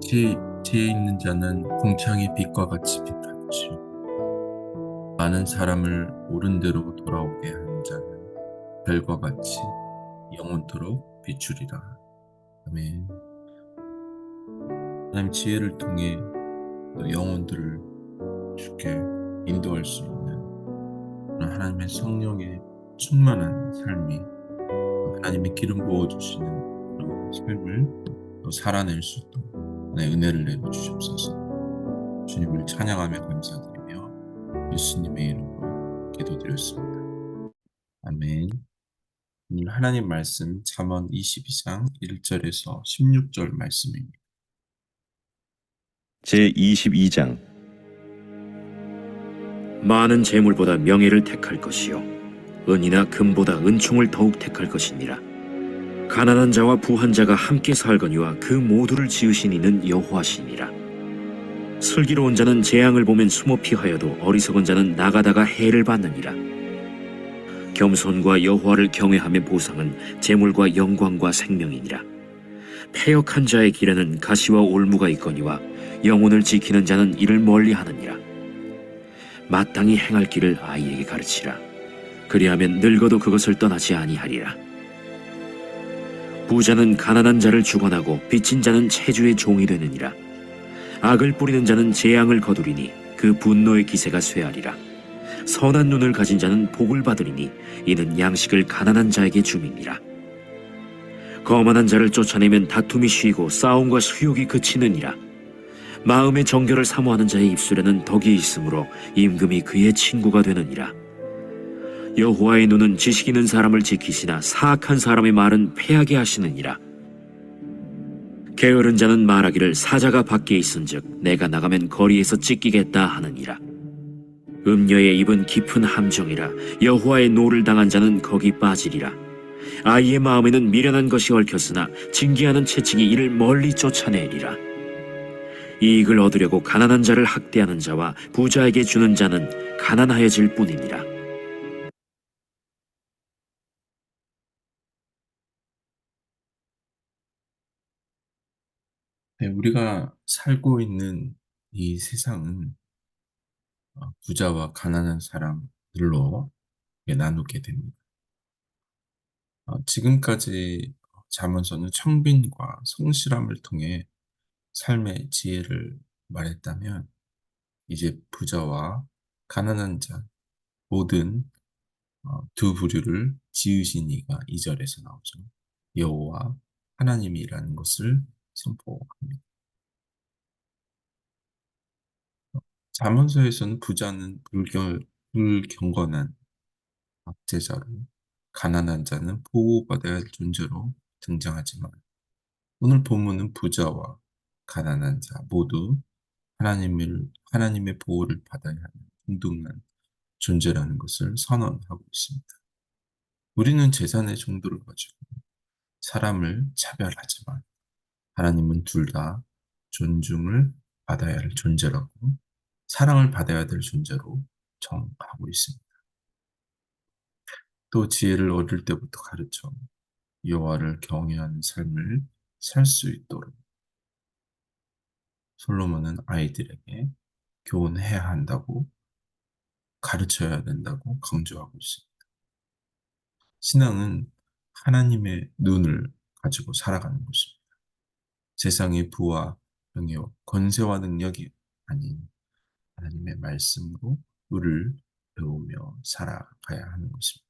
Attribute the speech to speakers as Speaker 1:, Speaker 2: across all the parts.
Speaker 1: 지혜 있는 자는 궁창의 빛과 같이 빛하지. 많은 사람을 옳은 대로 돌아오게 하는 자는 별과 같이 영원토록 비추리라. 아멘. 하나님 지혜를 통해 또 영혼들을 주께 인도할 수 있는 그런 하나님의 성령의 충만한 삶이 하나님의 기름 부어주시는 그런 삶을 또 살아낼 수 있도록 하나님의 은혜를 내려주시옵소서. 주님을 찬양하며 감사드리며 예수님의 이름으로 기도드렸습니다. 아멘. 오늘 하나님 말씀 잠언 22장 1절에서 16절 말씀입니다.
Speaker 2: 제22장. 많은 재물보다 명예를 택할 것이요 은이나 금보다 은총을 더욱 택할 것이니라. 가난한 자와 부한 자가 함께 살거니와 그 모두를 지으신 이는 여호와시니라. 슬기로운 자는 재앙을 보면 숨어 피하여도 어리석은 자는 나가다가 해를 받느니라. 겸손과 여호와를 경외함의 보상은 재물과 영광과 생명이니라. 패역한 자의 길에는 가시와 올무가 있거니와 영혼을 지키는 자는 이를 멀리하느니라. 마땅히 행할 길을 아이에게 가르치라. 그리하면 늙어도 그것을 떠나지 아니하리라. 부자는 가난한 자를 주관하고 빚진 자는 체주의 종이 되느니라. 악을 뿌리는 자는 재앙을 거두리니 그 분노의 기세가 쇠하리라. 선한 눈을 가진 자는 복을 받으리니 이는 양식을 가난한 자에게 줌이니라. 거만한 자를 쫓아내면 다툼이 쉬고 싸움과 수욕이 그치느니라. 마음의 정결을 사모하는 자의 입술에는 덕이 있으므로 임금이 그의 친구가 되느니라. 여호와의 눈은 지식 있는 사람을 지키시나 사악한 사람의 말은 패하게 하시느니라. 게으른 자는 말하기를 사자가 밖에 있은즉 내가 나가면 거리에서 찢기겠다 하느니라. 음녀의 입은 깊은 함정이라. 여호와의 노를 당한 자는 거기 빠지리라. 아이의 마음에는 미련한 것이 얽혔으나 징계하는 채찍이 이를 멀리 쫓아내리라. 이익을 얻으려고 가난한 자를 학대하는 자와 부자에게 주는 자는 가난하여질 뿐이니라.
Speaker 1: 네, 우리가 살고 있는 이 세상은 부자와 가난한 사람들로 나누게 됩니다. 지금까지 잠언서는 청빈과 성실함을 통해 삶의 지혜를 말했다면 이제 부자와 가난한 자 모든 두 부류를 지으신 이가 2절에서 나오죠. 여호와 하나님이라는 것을 선포합니다. 잠언서에서는 부자는 불경건한 압제자로, 가난한 자는 보호받아야 할 존재로 등장하지만 오늘 본문은 부자와 가난한 자 모두 하나님의 보호를 받아야 하는 동등한 존재라는 것을 선언하고 있습니다. 우리는 재산의 정도를 가지고 사람을 차별하지만 하나님은 둘 다 존중을 받아야 할 존재라고, 사랑을 받아야 될 존재로 정하고 있습니다. 또 지혜를 얻을 때부터 가르쳐 여호와를 경외하는 삶을 살 수 있도록 솔로몬은 아이들에게 교훈해야 한다고, 가르쳐야 된다고 강조하고 있습니다. 신앙은 하나님의 눈을 가지고 살아가는 것입니다. 세상의 부와 명예와 권세와 능력이 아닌 하나님의 말씀으로 을을 배우며 살아가야 하는 것입니다.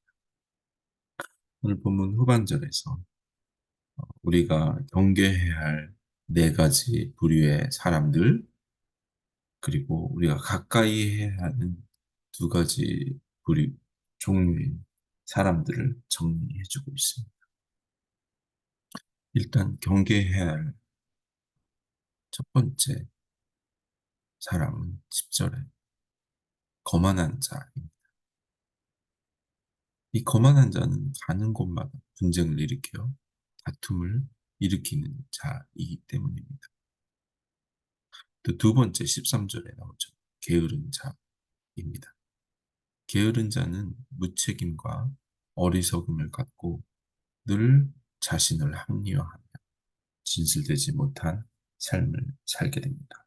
Speaker 1: 오늘 본문 후반절에서 우리가 경계해야 할 네 가지 부류의 사람들, 그리고 우리가 가까이 해야 하는 두 가지 부류, 종류의 사람들을 정리해주고 있습니다. 일단 경계해야 할 첫 번째 사람은 10절에 거만한 자입니다. 이 거만한 자는 가는 곳마다 분쟁을 일으켜 다툼을 일으키는 자이기 때문입니다. 또 두 번째 13절에 나오죠. 게으른 자입니다. 게으른 자는 무책임과 어리석음을 갖고 늘 자신을 합리화하며 진실되지 못한 삶을 살게 됩니다.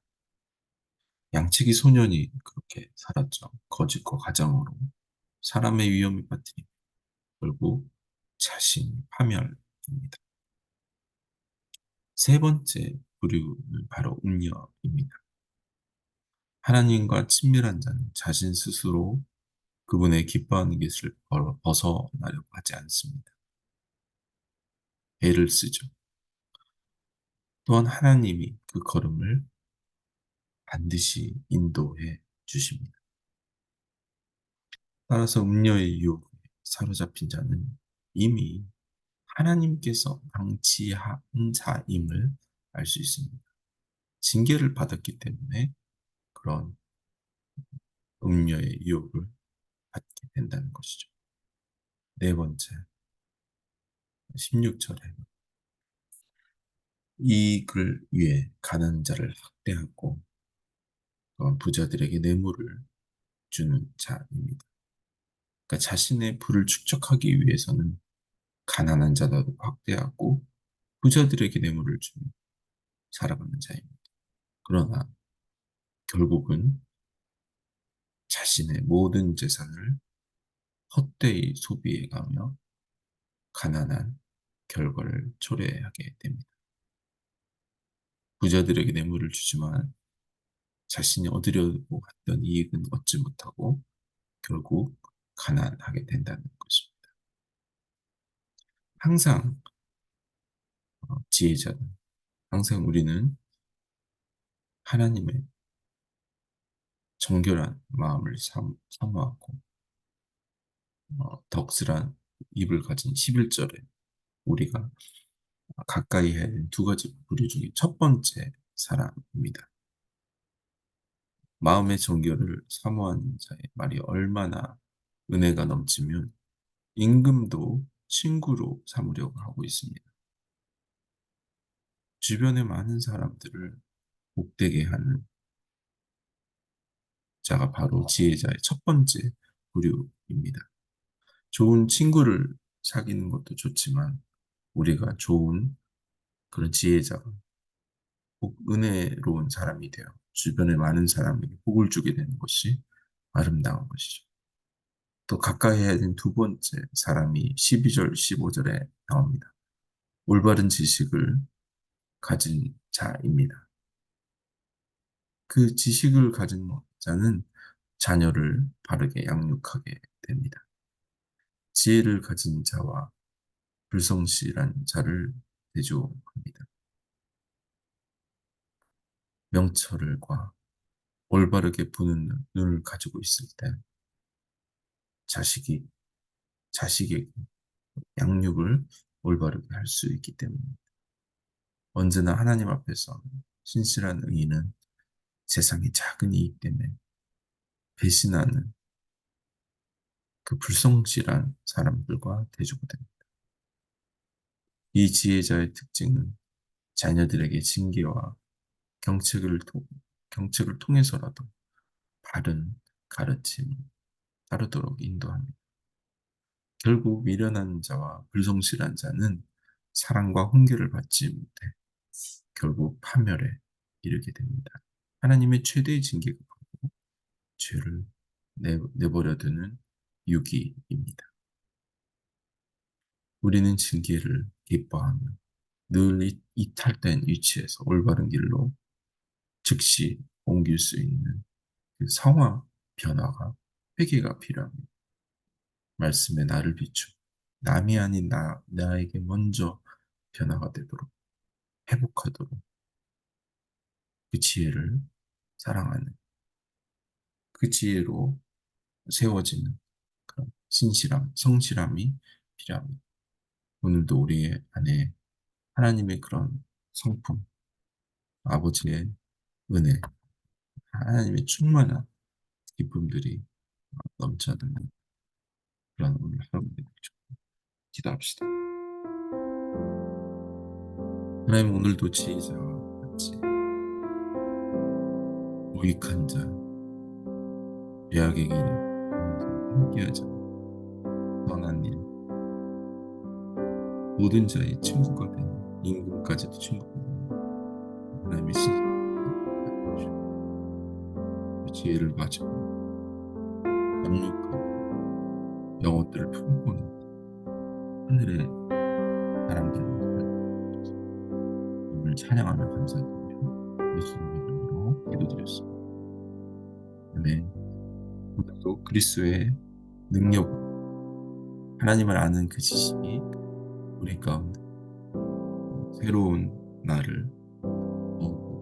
Speaker 1: 양치기 소년이 그렇게 살았죠. 거짓과 가장으로 사람의 위험에 빠뜨린 결국 자신 파멸입니다. 세 번째 부류는 바로 음녀입니다. 하나님과 친밀한 자는 자신 스스로 그분의 기뻐하는 것을 벗어나려고 하지 않습니다. 애를 쓰죠. 또한 하나님이 그 걸음을 반드시 인도해 주십니다. 따라서 음녀의 유혹에 사로잡힌 자는 이미 하나님께서 방치한 자임을 알 수 있습니다. 징계를 받았기 때문에 그런 음녀의 유혹을 받게 된다는 것이죠. 네 번째, 16절에 이익을 위해 가난한 자를 학대하고 또한 부자들에게 뇌물을 주는 자입니다. 그러니까 자신의 부를 축적하기 위해서는 가난한 자도 학대하고 부자들에게 뇌물을 주며 살아가는 자입니다. 그러나 결국은 자신의 모든 재산을 헛되이 소비해가며 가난한 결과를 초래하게 됩니다. 부자들에게 뇌물을 주지만 자신이 얻으려고 했던 이익은 얻지 못하고 결국 가난하게 된다는 것입니다. 항상 지혜자는 항상 우리는 하나님의 정결한 마음을 사모하고 덕슬한 입을 가진 11절에 우리가 가까이 해야 하는 두 가지 부류 중에 첫 번째 사람입니다. 마음의 정결을 사모하는 자의 말이 얼마나 은혜가 넘치면 임금도 친구로 삼으려고 하고 있습니다. 주변의 많은 사람들을 복되게 하는 자가 바로 지혜자의 첫 번째 부류입니다. 좋은 친구를 사귀는 것도 좋지만 우리가 좋은 그런 지혜자가 은혜로운 사람이 되어 주변의 많은 사람에게 복을 주게 되는 것이 아름다운 것이죠. 또 가까이 해야 되는 두 번째 사람이 12절, 15절에 나옵니다. 올바른 지식을 가진 자입니다. 그 지식을 가진 자는 자녀를 바르게 양육하게 됩니다. 지혜를 가진 자와 불성실한 자를 대조합니다. 명철과 올바르게 보는 눈을 가지고 있을 때 자식이 자식에게 양육을 올바르게 할 수 있기 때문에 언제나 하나님 앞에서 신실한 의인은 세상의 작은 이익 때문에 배신하는 그 불성실한 사람들과 대조가 됩니다. 이 지혜자의 특징은 자녀들에게 징계와 경책을, 경책을 통해서라도 바른 가르침을 따르도록 인도합니다. 결국 미련한 자와 불성실한 자는 사랑과 훈계를 받지 못해 결국 파멸에 이르게 됩니다. 하나님의 최대의 징계가 바로 죄를 내버려 두는 유기입니다. 우리는 징계를 기뻐하며 늘 이탈된 위치에서 올바른 길로 즉시 옮길 수 있는 그 상황 변화가 회개가 필요합니다. 말씀에 나를 비추 남이 아닌 나에게 먼저 변화가 되도록 회복하도록 그 지혜를 사랑하는 그 지혜로 세워지는 그런 신실함, 성실함이 필요합니다. 오늘도 우리 안에 하나님의 그런 성품, 아버지의 은혜, 하나님의 충만한 기쁨들이 넘쳐나는 그런 오늘 하루 되겠죠. 기도합시다. 하나님 오늘도 지혜자와 같이 무익한 자, 죄악의 길에 함께하자. 선한 일, 모든 자의 친구가 되는 임금까지도 친구가 되는 하나님의 신실한 지혜를 가지고 넉넉한 영혼들을 품고는 하늘의 사람들을 오늘 찬양하며 감사드리며 예수님의 이름으로 기도드렸습니다. 아멘. 오늘도 그리스도의 능력으로 하나님을 아는 그 지식이 우리 가운데 새로운 날을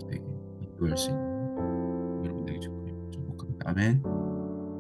Speaker 1: 되게 인도할 수 있는 여러분에게 축복합니다. 아멘.